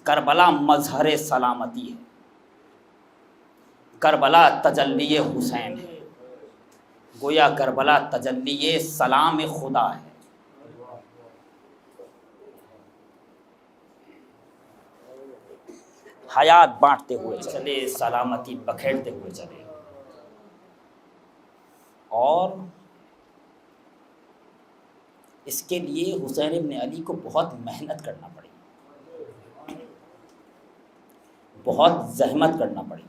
Karbala मजहर सलामती है, Karbala तजल्ली Hussain है, गोया करबला तजल्ली सलाम खुदा है। हयात बांटते हुए चले, सलामती बखेरते हुए चले। और इसके लिए हुसैन इब्न अली को बहुत मेहनत करना पड़ी, बहुत जहमत करना पड़ी।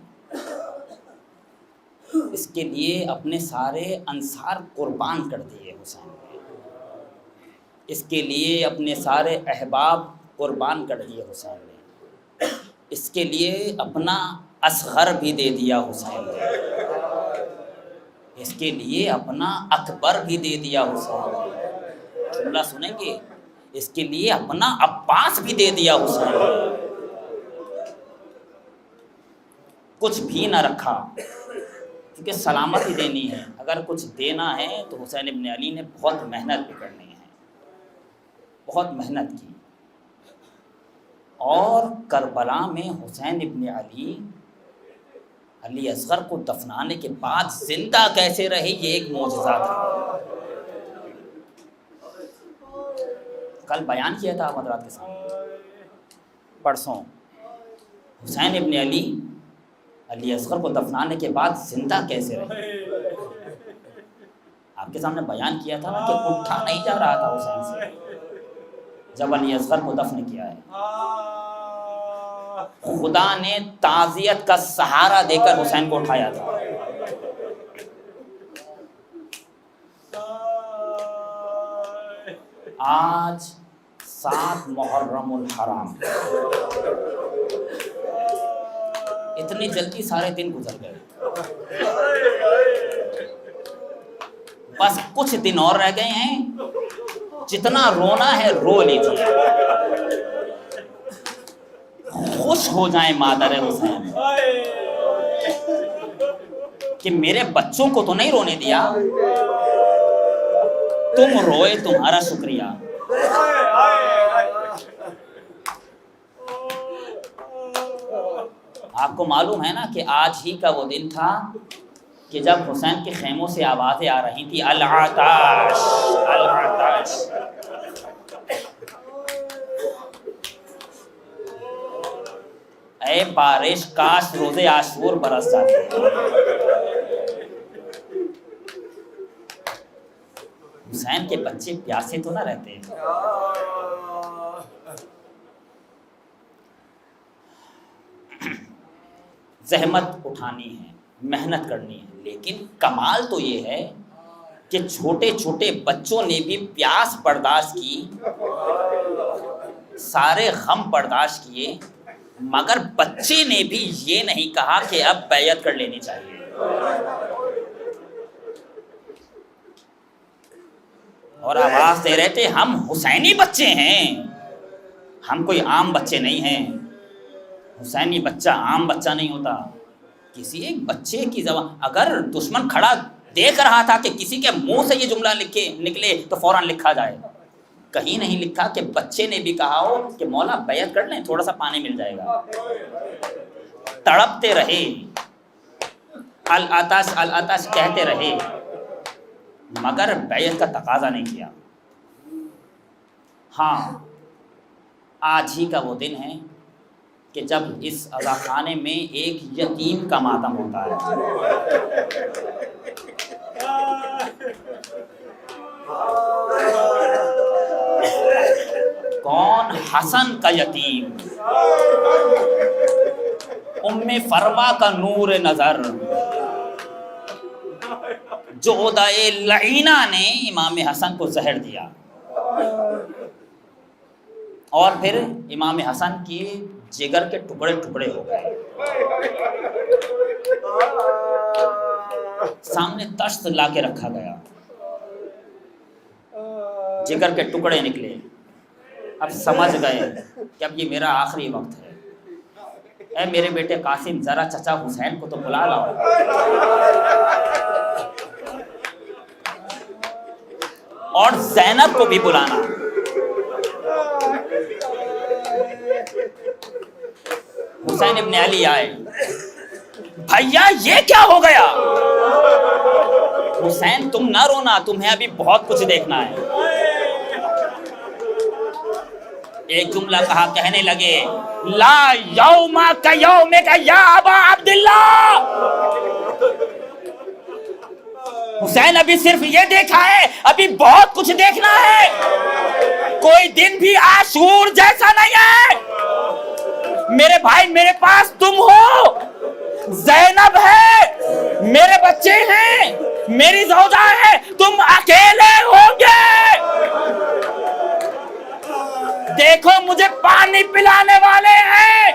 इसके लिए अपने सारे अंसार कुर्बान कर दिए हुसैन ने, इसके लिए अपने सारे अहबाब कुर्बान कर दिए हुसैन ने, इसके लिए अपना असगर भी दे दिया हुसैन ने, इसके लिए अपना अकबर भी दे दिया हुसैन ने। जुमला सुनेंगे, इसके लिए अपना अब्बास भी दे दिया हुसैन ने। कुछ भी ना रखा, क्योंकि सलामती देनी है। अगर कुछ देना है तो हुसैन इब्न अली ने बहुत मेहनत भी करनी है, बहुत मेहनत की। और करबला में हुसैन इब्न अली असगर को दफनाने के बाद जिंदा कैसे रहे, ये एक मौजज़ा था। कल बयान किया था आप हज़रात के सामने, परसों, हुसैन इब्न अली असगर को दफनाने के बाद जिंदा कैसे रहे। आपके सामने बयान किया था ना कि उठा नहीं जा रहा था हुसैन से जब अली असगर को दफन किया है। खुदा ने ताज़ियत का सहारा देकर हुसैन को उठाया था। आज 7 मुहर्रमुल हराम, इतनी जल्दी सारे दिन गुजर गए। बस कुछ दिन और रह गए हैं, जितना रोना है रो लीजिए, खुश हो जाए मादर हुसैन कि मेरे बच्चों को तो नहीं रोने दिया, तुम रोए, तुम्हारा शुक्रिया। आपको मालूम है ना कि आज ही का वो दिन था कि जब हुसैन के खेमों से आवाज़ें आ रही थी, अल आताश, अल आताश। ऐ बारिश, काश रोज़े आशूर बरस जाते। हुसैन के बच्चे प्यासे तो ना रहते। जहमत उठानी है, मेहनत करनी है, लेकिन कमाल तो ये है कि छोटे छोटे बच्चों ने भी प्यास बर्दाश्त की, सारे गम बर्दाश्त किए, मगर बच्चे ने भी ये नहीं कहा कि अब बैयत कर लेनी चाहिए। और आवाज़ दे रहे थे, हम हुसैनी बच्चे हैं, हम कोई आम बच्चे नहीं हैं। हुसैनी बच्चा आम बच्चा नहीं होता। किसी एक बच्चे की ज़बान, अगर दुश्मन खड़ा देख रहा था कि किसी के मुंह से ये जुमला निकले तो फौरन लिखा जाए। कहीं नहीं लिखा कि बच्चे ने भी कहा हो कि मौला बैयत कर लें, थोड़ा सा पानी मिल जाएगा। तड़पते रहे, अल आताश कहते रहे, मगर बैयत का तकाजा नहीं किया। हाँ, आज ही का वो दिन है कि जब इस अज़ाखाने में एक यतीम का मातम होता है। कौन? हसन का यतीम, उम्मे फरमा का नूर नजर, जोदाए लईना ने इमाम हसन को जहर दिया और फिर इमाम हसन के जिगर के टुकड़े टुकड़े हो गए। सामने तश्त ला के रखा गया, जिगर के टुकड़े निकले। अब समझ गए कि अब ये मेरा आखिरी वक्त है। ऐ मेरे बेटे कासिम, जरा चचा हुसैन को तो बुला लाओ। और जैनब को भी बुलाना। हुसैन इब्न अली आए, भैया ये क्या हो गया? हुसैन तुम ना रोना, तुम्हें अभी बहुत कुछ देखना है। एक जुमला कहा, कहने लगे, ला यौमा का यौमे का या अबा अब्दुल्ला। हुसैन अभी सिर्फ ये देखा है, अभी बहुत कुछ देखना है। कोई दिन भी आशूर जैसा नहीं है। मेरे भाई, मेरे पास तुम हो, ज़ैनब है, मेरे बच्चे हैं, मेरी ज़ौजा है, तुम अकेले होंगे। देखो मुझे पानी पिलाने वाले हैं,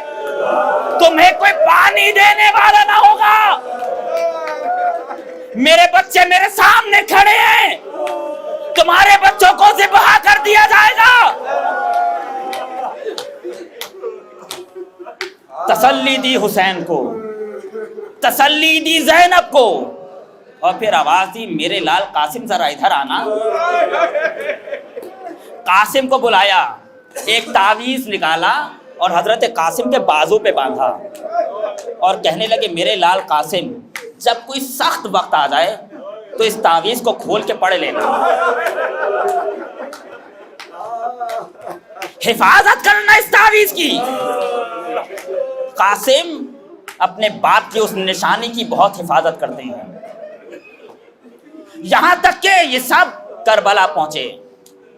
तुम्हें कोई पानी देने वाला ना होगा। मेरे बच्चे मेरे सामने खड़े हैं, तुम्हारे बच्चों को ज़िब्हा कर दिया जाएगा। तसल्ली दी हुसैन को, तसल्ली दी ज़ैनब को, और फिर आवाज दी, मेरे लाल कासिम जरा इधर आना। कासिम को बुलाया, एक तावीज निकाला और हजरत कासिम के बाजू पे बांधा और कहने लगे, मेरे लाल कासिम, जब कोई सख्त वक्त आ जाए तो इस तावीज को खोल के पढ़ लेना, हिफाजत करना इस तावीज की। कासिम अपने बाप की उस निशानी की बहुत हिफाजत करते हैं। यहां तक के ये सब करबला पहुंचे।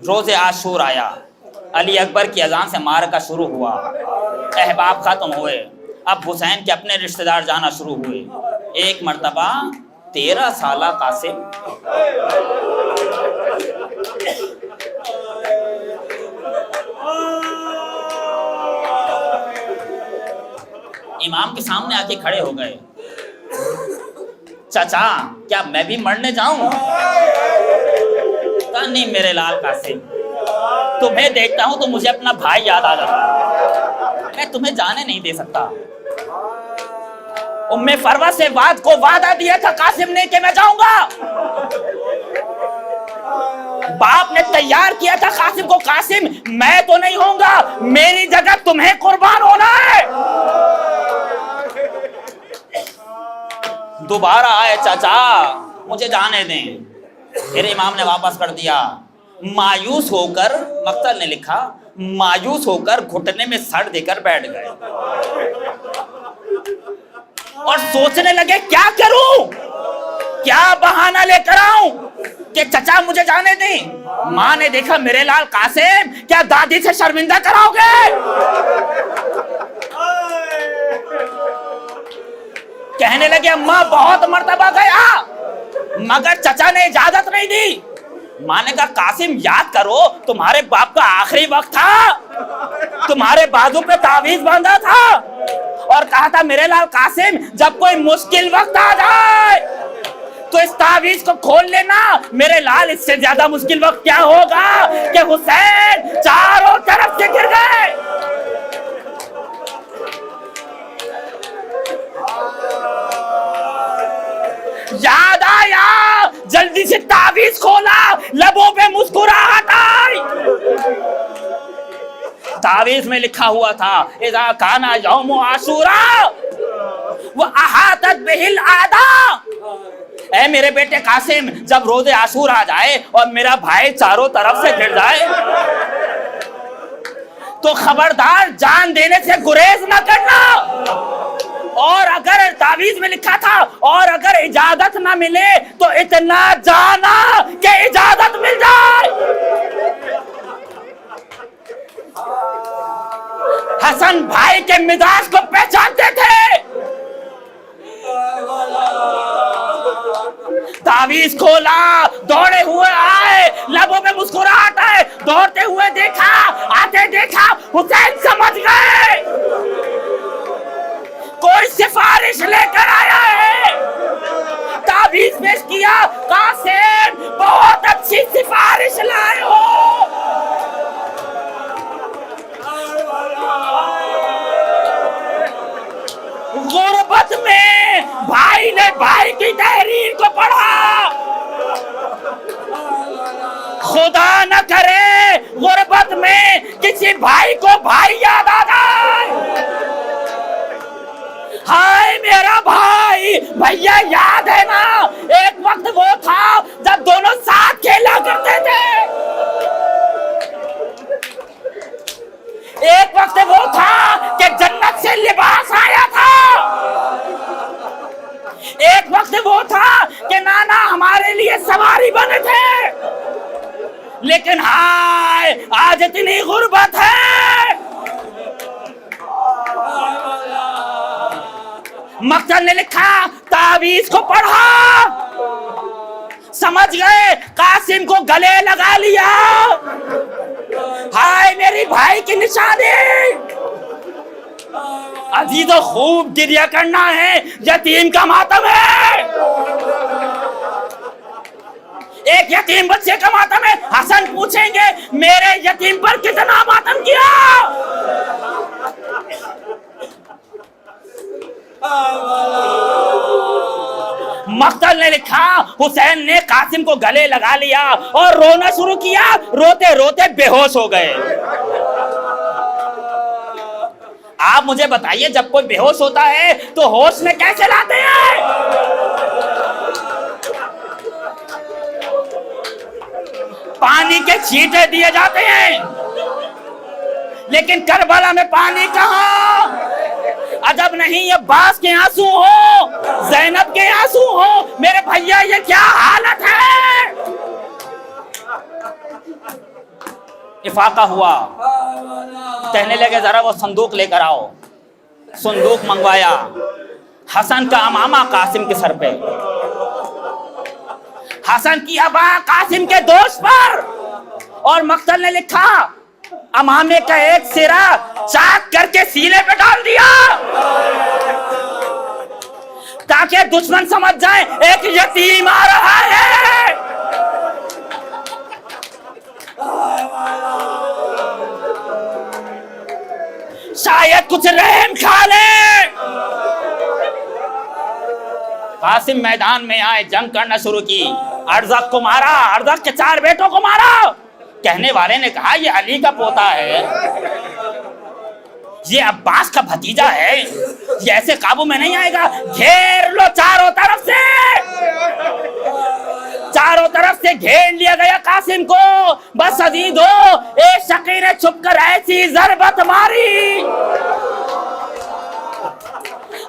रोज़े आशूर आया, अली अकबर की अजान से मारका शुरू हुआ, अहबाब खत्म हुए। अब हुसैन के अपने रिश्तेदार जाना शुरू हुए। एक मर्तबा 13 साला कासिम इमाम के सामने आके खड़े हो गए। चाचा, क्या मैं भी मरने जाऊं? कहा, नहीं मेरे लाल कासिम, तुम्हें देखता हूं तो मुझे अपना भाई याद आ जाता है, मैं तुम्हें जाने नहीं दे सकता। उम्मे फरवा से को वादा दिया था कासिम ने कि मैं जाऊंगा। बाप ने तैयार किया था कासिम को, कासिम मैं तो नहीं होऊंगा, मेरी जगह तुम्हें कुर्बान होना है। दोबारा आए, चाचा मुझे जाने दें। फिर इमाम ने वापस कर दिया। मायूस होकर, मक्तल ने लिखा, मायूस होकर घुटने में सर देकर बैठ गए और सोचने लगे क्या करूं, क्या बहाना लेकर आऊं कि चचा मुझे जाने दें। मां ने देखा, मेरे लाल कासिम, क्या दादी से शर्मिंदा कराओगे? कहने लगे, अम्मा बहुत मर्तबा गया मगर चचा ने इजाजत नहीं दी। मां ने कहा, कासिम याद करो, तुम्हारे बाप का आखिरी वक्त था, तुम्हारे बाजू पे तावीज बांधा था और कहा था, मेरे लाल कासिम जब कोई मुश्किल वक्त आ जाए तो इस तावीज को खोल लेना। मेरे लाल, इससे ज्यादा मुश्किल वक्त क्या होगा कि हुसैन चारों तरफ से गिर गए। याद आया, जल्दी से तावीज खोला, लबों पे मुस्कुराहट आई। तावीज में लिखा हुआ था, इज़ा काना यौम आशूरा व अहातत बिहिल आदा। ऐ मेरे बेटे कासिम, जब रोज़े आशूर आ जाए और मेरा भाई चारों तरफ से घिर जाए तो खबरदार जान देने से गुरेज न करना। और अगर तावीज में लिखा था, और अगर इजाजत ना मिले तो इतना जाना कि इजाजत मिल जाए। हसन भाई के मिजाज को पहचानते थे। तावीज खोला, दौड़े हुए आए, लबों में मुस्कुराहट है, दौड़ते हुए देखा, आते देखा, हुसैन समझ गए कोई सिफारिश लेकर आया है। तावीज पेश किया, कासिम बहुत अच्छी सिफारिश लाए हो। गुर्बत में भाई ने भाई की तहरीर को पढ़ा। खुदा न करे गुर्बत में किसी भाई को भाई याद आ जाए। भैया याद है ना, एक वक्त वो था जब दोनों साथ खेला करते थे। एक वक्त वो था कि जन्नत से लिबास आया था। एक वक्त वो था कि नाना हमारे लिए सवारी बने थे। लेकिन हाय आज इतनी गुर्बत है। मक्तल ने लिखा, तावीज को पढ़ा, समझ गए कासिम को गले लगा लिया। हाय मेरी भाई की निशानी। अजीजों खूब गिरिया करना है, यतीम का मातम है। एक यतीम बच्चे का मातम है। हसन पूछेंगे मेरे यतीम पर कितना मातम किया। मक्तल ने लिखा, हुसैन ने कासिम को गले लगा लिया और रोना शुरू किया। रोते रोते बेहोश हो गए। आप मुझे बताइए, जब कोई बेहोश होता है तो होश में कैसे लाते हैं? पानी के छींटे दिए जाते हैं, लेकिन करबला में पानी कहां? अजब नहीं ये बास के आंसू हो, ज़ैनब के आंसू हो। मेरे भैया ये क्या हालत है? इफाका हुआ, कहने लगे जरा वो संदूक लेकर आओ। संदूक मंगवाया। हसन का अमामा कासिम के सर पे, हसन की अबा कासिम के दोस्त पर। और मक्तल ने लिखा, अमामे का एक सिरा चाक करके सीने पे डाल दिया ताकि दुश्मन समझ जाए एक यतीम आ रहा है। शायद कुछ रहम खा ले। कासिम मैदान में आए, जंग करना शुरू की। अर्जक को मारा, अर्जक के 4 बेटों को मारा। कहने वाले ने कहा ये अली का पोता है, ये अब्बास का भतीजा है, ये ऐसे काबू में नहीं आएगा। घेर लो चारों तरफ से। चारों तरफ से घेर लिया गया कासिम को। बस अजीजो, एक शकी ने छुपकर ऐसी ज़रबत मारी,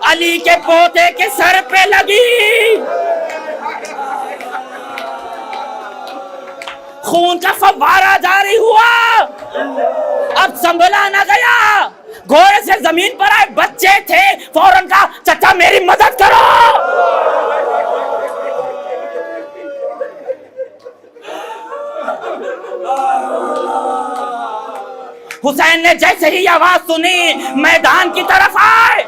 अली के पोते के सर पे लगी। खून का फव्वारा जारी हुआ। अब संभला न गया। घोड़े से जमीन पर आए बच्चे थे, फौरन कहा चचा मेरी मदद करो। हुसैन ने जैसे ही आवाज सुनी मैदान की तरफ आए।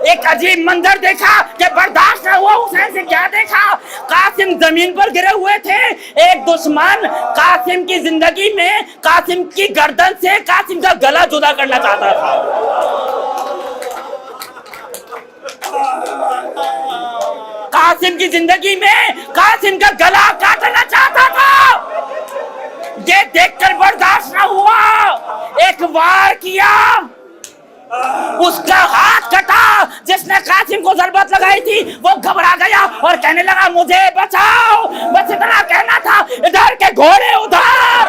एक अजीब मंजर देखा कि बर्दाश्त न हुआ। हुसैन से क्या देखा? कासिम जमीन पर गिरे हुए थे। एक दुश्मन कासिम की जिंदगी में कासिम की गर्दन से कासिम का गला जुदा करना चाहता था। कासिम की जिंदगी में कासिम का गला काटना चाहता था। ये देखकर बर्दाश्त न हुआ, एक वार किया, उसका हाथ कटा। जिसने कासिम को ज़रबत लगाई थी वो घबरा गया और कहने लगा मुझे बचाओ। बस इतना कहना था, इधर के घोड़े उधर।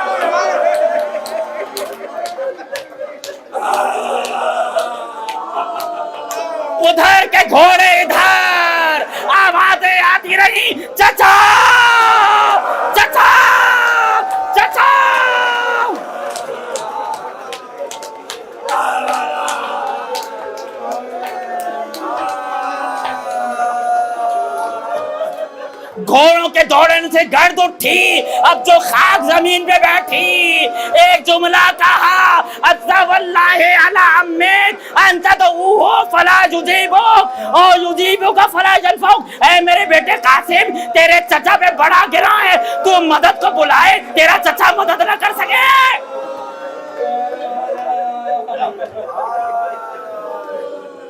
उधर के घोड़े इधर। आवाजें आती रही, चचा चचा चचा। घोड़ों के दौड़ने से गर्द उठी। अब जो खाक जमीन पे बैठी, एक जुमला कहा, अज़्ज़ा वल्लाहि अला अम्मिक अंत तदऊहु फला युजीबु और युजीबु का फला यनफउ। ऐ मेरे बेटे कासिम, तेरे चचा पे बड़ा गिरा है, तू मदद को बुलाए, तेरा चचा मदद न कर सके।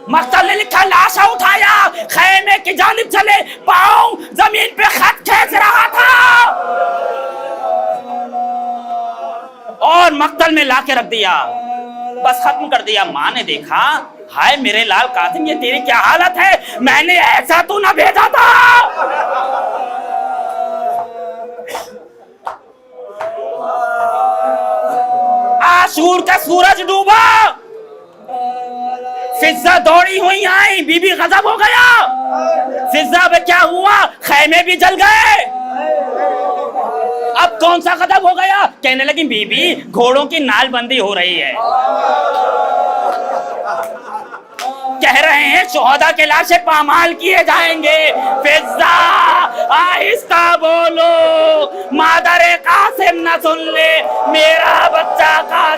मक्तल ने लिखा, लाशा उठाया, खैमे की जानिब चले, पाँव जमीन पे खत खींच रहा था और मक्तल में लाके रख दिया। बस खत्म कर दिया। माँ ने देखा, हाय मेरे लाल कासिम, ये तेरी क्या हालत है, मैंने ऐसा तो ना भेजा था। आशूर का सूरज डूबा, फिजा दौड़ी हुई आई, बीबी गजब हो गया। फिजा में क्या हुआ, खैमे भी जल गए। अब कौन सा गजब हो गया, कहने लगी बीबी घोड़ों की नालबंदी हो रही है। कह रहे हैं शोहदा के लाशें पामाल किए जाएंगे। फिजा आहिस्ता बोलो, मादरे कासिम न सुन ले, मेरा बच्चा कासिम